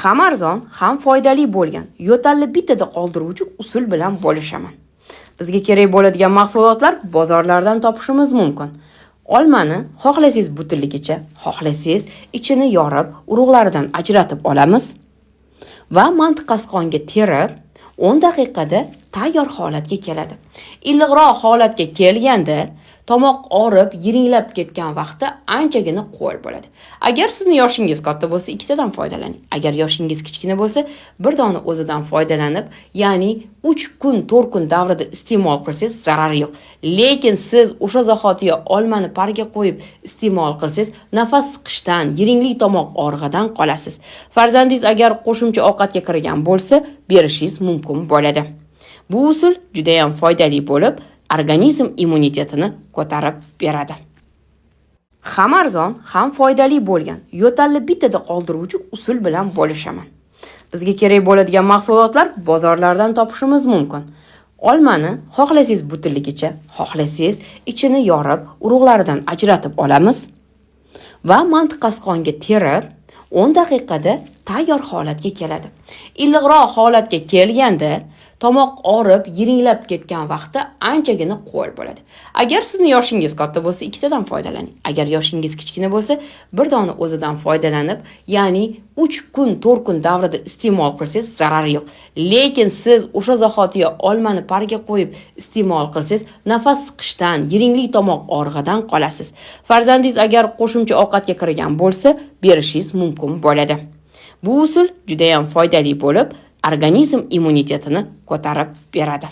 Ham arzon, ham foydali bo'lgan yo'talni bittada qoldiruvchi usul bilan bo'lishaman. Bizga kerak bo'ladigan mahsulotlar bozorlardan topishimiz mumkin. Olmani xohlasangiz butunligicha, xohlasangiz ichini yorib, urug'laridan ajratib olamiz va mantiqasqonga terib 10 daqiqada tayyor holatga keladi. Iliqroq holatga kelganda tomoq og'rib, yiringlab ketgan vaqtda anchagina qo'l bo'ladi. Agar sizni yoshingiz katta bo'lsa, ikkitadan foydalaning. Agar yoshingiz kichkina bo'lsa, bir dona o'zidan foydalanib, ya'ni 3 kun, 4 kun davrida iste'mol qilsangiz zarari yo'q. Lekin siz o'sha zahotiga olmani parga qo'yib iste'mol qilsangiz, nafas siqishdan, yiringli tomoq og'rig'idan qolasiz. Farzandingiz agar qo'shimcha ovqatga kirgan bo'lsa, berishingiz mumkin bo'ladi. Bu usul juda ham foydali bo'lib, organizm immunitetini ko'tarib beradi. Ham arzon, ham foydali bo'lgan yo'talni bittada qoldiruvchi usul bilan bo'lishaman. Bizga kerak bo'ladigan mahsulotlar bozorlardan topishimiz mumkin. Olmani xohlasangiz butunligicha, xohlasangiz ichini yorib, urug'laridan ajratib olamiz va mantiqasqonga terib 10 daqiqada tayyor holatga keladi. Iliqroq holatga kelganda tomoq og'rib, yiringlab ketgan vaqtda anchagina qo'l bo'ladi. Agar sizni yoshingiz katta bo'lsa, ikkitadan foydalaning. Agar yoshingiz kichkina bo'lsa, bir dona o'zidan foydalanib, ya'ni 3 kun, 4 kun davrida iste'mol qilsangiz zarari yo'q. Lekin siz o'sha zahotiga olmani parga qo'yib iste'mol qilsangiz, nafas siqishdan, yiringli tomoq og'rig'idan qolasiz. Farzandingiz agar qo'shimcha ovqatga kirgan bo'lsa, berishingiz mumkin bo'ladi. Bu usul juda ham foydali bo'lib, organizm immunitetini ko'tarib beradi.